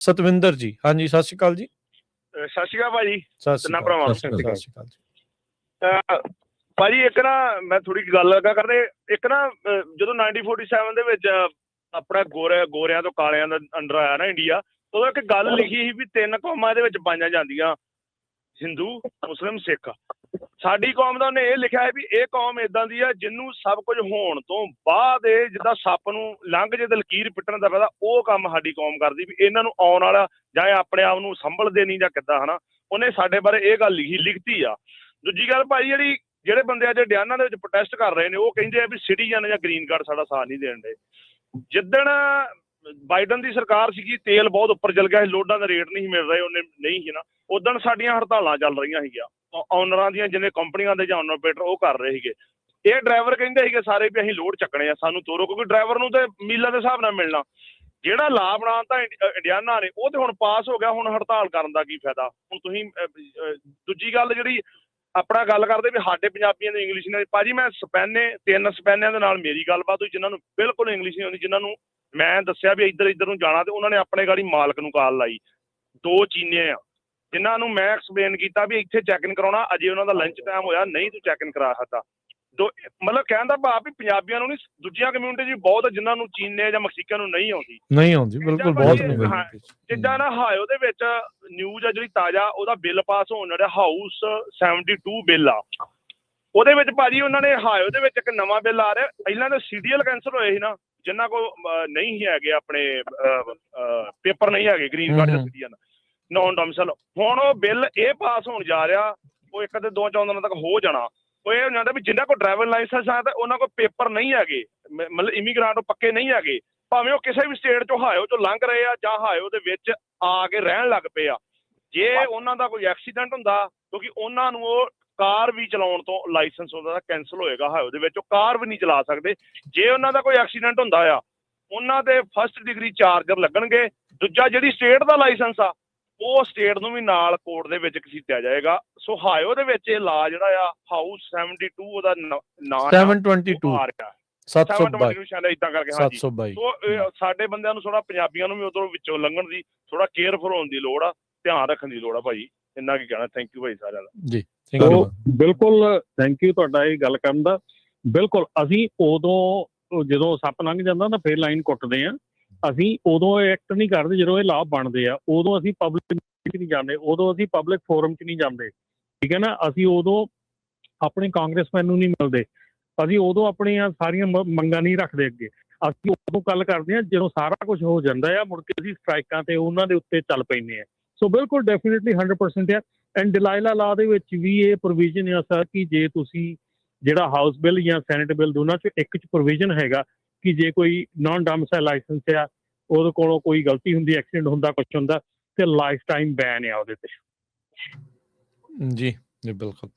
ਸਤਵਿੰਦਰ ਜੀ, ਹਾਂਜੀ ਸਤਿ ਸ਼੍ਰੀ ਅਕਾਲ ਜੀ। ਸਤਿ ਸ਼੍ਰੀ ਅਕਾਲ ਭਾਜੀ। ਸਤਿ ਸ਼੍ਰੀ ਤਿੰਨਾਂ ਅਕਾਲ, ਭਰਾਵਾਂ ਨੂੰ ਸਤਿ ਸ਼੍ਰੀ ਅਕਾਲ ਜੀ। ਭਾਜੀ ਇੱਕ ਨਾ ਮੈਂ ਥੋੜੀ ਗੱਲ ਲੱਗਾ ਕਰਦੇ। ਇੱਕ ਨਾ ਜਦੋਂ 1947 ਦੇ ਵਿੱਚ ਆਪਣਾ ਗੋਰਿਆਂ ਤੋਂ ਕਾਲਿਆਂ ਦਾ ਅੰਡਰ ਆਇਆ ਨਾ ਇੰਡੀਆ, ਉਦੋਂ ਇੱਕ ਗੱਲ ਲਿਖੀ ਸੀ ਵੀ 3 ਕੌਮਾਂ ਇਹਦੇ ਵਿੱਚ ਪਾਈਆਂ ਜਾਂਦੀਆਂ, ਹਿੰਦੂ, ਮੁਸਲਿਮ, ਸਿੱਖ। ਸਾਡੀ ਕੌਮ ਦਾ ਉਹਨੇ ਇਹ ਲਿਖਿਆ ਹੈ ਵੀ ਇਹ ਕੌਮ ਇਦਾਂ ਦੀ ਆ ਜਿਹਨੂੰ ਸਭ ਕੁਝ ਹੋਣ ਤੋਂ ਬਾਅਦ ਇਹ ਜਿੱਦਾਂ ਸੱਪ ਨੂੰ ਲੰਘ ਜੇ ਤੇ ਲਕੀਰ ਪਿੱਟਣ ਦਾ ਫਾਇਦਾ, ਉਹ ਕੰਮ ਸਾਡੀ ਕੌਮ ਕਰਦੀ ਵੀ ਇਹਨਾਂ ਨੂੰ ਆਉਣ ਵਾਲਾ ਜਾਂ ਆਪਣੇ ਆਪ ਨੂੰ ਸੰਭਲਦੇ ਨਹੀਂ ਜਾਂ ਕਿੱਦਾਂ, ਹਨਾ। ਉਹਨੇ ਸਾਡੇ ਬਾਰੇ ਇਹ ਗੱਲ ਲਿਖਤੀ ਆ। ਦੂਜੀ ਗੱਲ ਭਾਈ, ਜਿਹੜੇ ਬੰਦੇ ਅੱਜ ਡਿਆਨਾ ਦੇ ਵਿੱਚ ਪ੍ਰੋਟੈਸਟ ਕਰ ਰਹੇ ਨੇ, ਉਹ ਕਹਿੰਦੇ ਆ ਵੀ ਸਿਟੀਜ਼ਨ ਜਾਂ ਗ੍ਰੀਨ ਕਾਰਡ ਸਾਡਾ ਸਾਥ ਨਹੀਂ ਦੇਣ ਦੇ। ਜਿੱਦਣ ਬਾਈਡਨ ਦੀ ਸਰਕਾਰ ਸੀਗੀ, ਤੇਲ ਬਹੁਤ ਉੱਪਰ ਚਲ ਗਿਆ ਸੀ, ਲੋਡਾਂ ਦਾ ਰੇਟ ਨਹੀਂ ਮਿਲ ਰਹੇ, ਉਹਨੇ ਨਹੀਂ ਸੀ ਨਾ, ਉਦਣ ਸਾਡੀਆਂ ਹੜਤਾਲਾਂ ਚੱਲ ਰਹੀਆਂ ਸੀਗੀਆਂ ਓਨਰਾਂ ਦੀਆਂ, ਜਿੰਨੇ ਕੰਪਨੀਆਂ ਦੇ ਜਾਂ ਓਨਰ ਆਪਰੇਟਰ ਉਹ ਕਰ ਰਹੇ ਸੀਗੇ। ਇਹ ਡਰਾਈਵਰ ਕਹਿੰਦੇ ਸੀਗੇ ਸਾਰੇ ਵੀ ਅਸੀਂ ਲੋਡ ਚੱਕਣੇ ਆ, ਸਾਨੂੰ ਤੋਰੋ, ਕਿਉਂਕਿ ਡਰਾਈਵਰ ਨੂੰ ਤੇ ਮੀਲਾਂ ਦੇ ਹਿਸਾਬ ਨਾਲ ਮਿਲਣਾ। ਜਿਹੜਾ ਲਾ ਬਣਾਤਾ ਇੰਡੀਆਨਾ ਨੇ, ਉਹ ਤੇ ਹੁਣ ਪਾਸ ਹੋ ਗਿਆ, ਹੁਣ ਹੜਤਾਲ ਕਰਨ ਦਾ ਕੀ ਫਾਇਦਾ। ਹੁਣ ਤੁਸੀਂ ਦੂਜੀ ਗੱਲ ਜਿਹੜੀ ਆਪਣਾ ਗੱਲ ਕਰਦੇ ਵੀ ਸਾਡੇ ਪੰਜਾਬੀਆਂ ਦੀ ਇੰਗਲਿਸ਼ ਨਾਲ, ਭਾਜੀ ਮੈਂ 3 ਸਪੈਨਿਆਂ ਦੇ ਨਾਲ ਮੇਰੀ ਗੱਲਬਾਤ ਹੋਈ ਜਿਨ੍ਹਾਂ ਨੂੰ ਬਿਲਕੁਲ ਇੰਗਲਿਸ਼ ਨਹੀਂ ਆਉਂਦੀ, ਜਿਨ੍ਹਾਂ ਨੂੰ ਮੈਂ ਦੱਸਿਆ ਵੀ ਇੱਧਰ ਨੂੰ ਜਾਣਾ, ਤੇ ਉਹਨਾਂ ਨੇ ਆਪਣੇ ਗਾੜੀ ਮਾਲਕ ਨੂੰ ਕਾਲ ਲਾਈ। 2 ਚੀਨੇ ਆ ਜਿਨ੍ਹਾਂ ਨੂੰ ਮੈਂ ਐਕਸਪਲੇਨ ਕੀਤਾ ਵੀ ਇੱਥੇ ਚੈੱਕ ਇਨ ਕਰਾਉਣਾ, ਅਜੇ ਉਹਨਾਂ ਦਾ ਲੰਚ ਟਾਈਮ ਹੋਇਆ, ਨਹੀਂ ਤੂੰ ਚੈੱਕ ਇਨ ਕਰਾ ਸਕਦਾ। ਮਤਲਬ ਕਹਿਣ ਦਾ ਭਾਵ ਵੀ ਪੰਜਾਬੀਆਂ ਨੂੰ ਨਹੀਂ, ਦੂਜੀਆਂ ਕਮਿਊਨਿਟੀ 'ਚ ਬਹੁਤ ਜਿਨ੍ਹਾਂ ਨੂੰ ਚੀਨੇ ਜਾਂ ਮਕਸੀਕਨ ਨੂੰ ਨਹੀਂ ਆਉਂਦੀ ਬਿਲਕੁਲ ਬਹੁਤ ਜਿੱਦਾਂ ਨਾ ਹਾਇਓ ਦੇ ਵਿੱਚ ਨਿਊਜ਼ ਆ ਜਿਹੜੀ ਤਾਜ਼ਾ, ਉਹਦਾ ਬਿੱਲ ਪਾਸ ਹੋਣ ਜਿਹੜਾ ਹਾਊਸ 72 ਬਿੱਲ ਆ, ਉਹਦੇ ਵਿੱਚ ਭਾਜੀ ਉਹਨਾਂ ਨੇ ਹਾਇਓ ਦੇ ਵਿੱਚ ਇੱਕ ਨਵਾਂ ਬਿੱਲ ਆ ਰਿਹਾ। ਪਹਿਲਾਂ ਤਾਂ ਸੀਡੀਐਲ ਕੈਂਸਲ ਹੋਏ ਸੀ ਨਾ, ਜਿਨ੍ਹਾਂ ਕੋਲ ਨਹੀਂ ਹੈਗੇ ਆਪਣੇ ਪੇਪਰ ਨਹੀਂ ਹੈਗੇ ਗ੍ਰੀਨ ਕਾਰਡ ਜਾਂ ਸਿਟੀਜ਼ਨ ਨੌਨ ਡੋਮਿਸਾਈਲ, ਹੁਣ ਉਹ ਬਿੱਲ ਇਹ ਪਾਸ ਹੋਣ ਜਾ ਰਿਹਾ, ਉਹ 1 ਤੇ 2 ਦਿਨਾਂ ਤੱਕ ਹੋ ਜਾਣਾ। ਉਹ ਇਹ ਹੋ ਜਾਂਦਾ ਵੀ ਜਿਨ੍ਹਾਂ ਕੋਲ ਡਰਾਈਵਰ ਲਾਇਸੈਂਸ ਆ ਤਾਂ ਉਹਨਾਂ ਕੋਲ ਪੇਪਰ ਨਹੀਂ ਹੈਗੇ, ਮਤਲਬ ਇਮੀਗ੍ਰਾਂਟ ਪੱਕੇ ਨਹੀਂ ਹੈਗੇ, ਭਾਵੇਂ ਉਹ ਕਿਸੇ ਵੀ ਸਟੇਟ 'ਚੋਂ ਹਾਇਓ 'ਚੋਂ ਲੰਘ ਰਹੇ ਆ ਜਾਂ ਹਾਇਓ ਦੇ ਵਿੱਚ ਆ ਕੇ ਰਹਿਣ ਲੱਗ ਪਏ ਆ। ਜੇ ਉਹਨਾਂ ਦਾ ਕੋਈ ਐਕਸੀਡੈਂਟ ਹੁੰਦਾ, ਕਿਉਂਕਿ ਉਹਨਾਂ ਨੂੰ ਉਹ ਕਾਰ ਵੀ ਚਲਾਉਣ ਤੋਂ ਲਾਇਸੈਂਸ ਉਹਦਾ ਕੈਂਸਲ ਹੋਏਗਾ ਹਾਇਓ ਦੇ ਵਿੱਚ, ਉਹ ਕਾਰ ਵੀ ਨਹੀਂ ਚਲਾ ਸਕਦੇ। ਜੇ ਉਹਨਾਂ ਦਾ ਕੋਈ ਐਕਸੀਡੈਂਟ ਹੁੰਦਾ ਆ, ਉਹਨਾਂ ਦੇ 1st ਡਿਗਰੀ ਚਾਰਜਰ ਲੱਗਣਗੇ। ਦੂਜਾ ਜਿਹੜੀ ਸਟੇਟ ਦਾ ਲਾਇਸੈਂਸ ਆ, ਉਹ ਸਟੇਟ ਨੂੰ ਵੀ ਨਾਲ ਕੋਰਟ ਦੇ ਵਿੱਚ ਘਸੀਟਿਆ ਜਾਏਗਾ। ਸੋ ਹਾਇਓ ਦੇ ਵਿੱਚ ਇਹ ਲਾ ਜਿਹੜਾ ਆ ਹਾਊਸ 72 ਉਹਦਾ ਨਾਂ 722 ਆ ਰਿਹਾ, 722 ਸ਼ਾਇਦ ਏਦਾਂ ਕਰਕੇ। ਹਾਂਜੀ, ਸੋ ਸਾਡੇ ਬੰਦਿਆਂ ਨੂੰ ਥੋੜਾ ਪੰਜਾਬੀਆਂ ਨੂੰ ਵੀ ਉਧਰੋਂ ਵਿੱਚੋਂ ਲੰਘਣ ਦੀ ਥੋੜਾ ਕੇਅਰਫੁਲ ਹੋਣ ਦੀ ਲੋੜ ਆ, ਧਿਆਨ ਰੱਖਣ ਦੀ ਲੋੜ ਆ ਭਾਜੀ। ਇੰਨਾ ਕੀ ਕਹਿਣਾ। ਥੈਂਕ ਯੂ ਭਾਈ ਸਾਰਿਆਂ ਦਾ ਜੀ। ਬਿਲਕੁਲ ਥੈਂਕ ਯੂ ਤੁਹਾਡਾ ਇਹ ਗੱਲ ਕਰਨ ਦਾ। ਬਿਲਕੁਲ ਅਸੀਂ ਉਦੋਂ ਜਦੋਂ ਸੱਪ ਲੰਘ ਜਾਂਦਾ ਨਾ ਫਿਰ ਲਾਈਨ ਕੁੱਟਦੇ ਆ, ਅਸੀਂ ਉਦੋਂ ਐਕਟ ਨਹੀਂ ਕਰਦੇ ਜਦੋਂ ਇਹ ਲਾਭ ਬਣਦੇ ਆ, ਉਦੋਂ ਅਸੀਂ ਪਬਲਿਕ ਨਹੀਂ ਜਾਂਦੇ, ਉਦੋਂ ਅਸੀਂ ਪਬਲਿਕ ਫੋਰਮ 'ਚ ਨਹੀਂ ਜਾਂਦੇ, ਠੀਕ ਹੈ ਨਾ। ਅਸੀਂ ਉਦੋਂ ਆਪਣੇ ਕਾਂਗਰਸਮੈਨ ਨੂੰ ਨਹੀਂ ਮਿਲਦੇ, ਅਸੀਂ ਉਦੋਂ ਆਪਣੀਆਂ ਸਾਰੀਆਂ ਮੰਗਾਂ ਨਹੀਂ ਰੱਖਦੇ ਅੱਗੇ। ਅਸੀਂ ਉਦੋਂ ਗੱਲ ਕਰਦੇ ਹਾਂ ਜਦੋਂ ਸਾਰਾ ਕੁਝ ਹੋ ਜਾਂਦਾ ਆ, ਮੁੜ ਕੇ ਅਸੀਂ ਸਟ੍ਰਾਈਕਾਂ 'ਤੇ ਉਹਨਾਂ ਦੇ ਉੱਤੇ ਚੱਲ ਪੈਂਦੇ ਹਾਂ। ਸੋ ਬਿਲਕੁਲ ਡੈਫੀਨੇਟਲੀ 100% ਆ। ਐਂਡ ਡਿਲਾਇਲਾ ਲਾ ਦੇ ਵਿੱਚ ਵੀ ਇਹ ਪ੍ਰੋਵੀਜ਼ਨ ਆ ਸਰ ਕਿ ਜੇ ਤੁਸੀਂ ਜਿਹੜਾ ਹਾਊਸ ਬਿੱਲ ਜਾਂ ਸੈਨੇਟ ਬਿੱਲ ਦੋਨਾਂ 'ਚ ਇੱਕ 'ਚ ਪ੍ਰੋਵੀਜ਼ਨ ਹੈਗਾ ਕਿ ਜੇ ਕੋਈ ਨਾਨ ਡੋਮਿਸਾਈਲ ਲਾਇਸੈਂਸ ਆ, ਉਹਦੇ ਕੋਲੋਂ ਕੋਈ ਗਲਤੀ ਹੁੰਦੀ, ਐਕਸੀਡੈਂਟ ਹੁੰਦਾ, ਕੁਛ ਹੁੰਦਾ, ਤੇ ਲਾਈਫ ਟਾਈਮ ਬੈਨ ਆ ਉਹਦੇ ਤੇ। ਜੀ ਬਿਲਕੁਲ।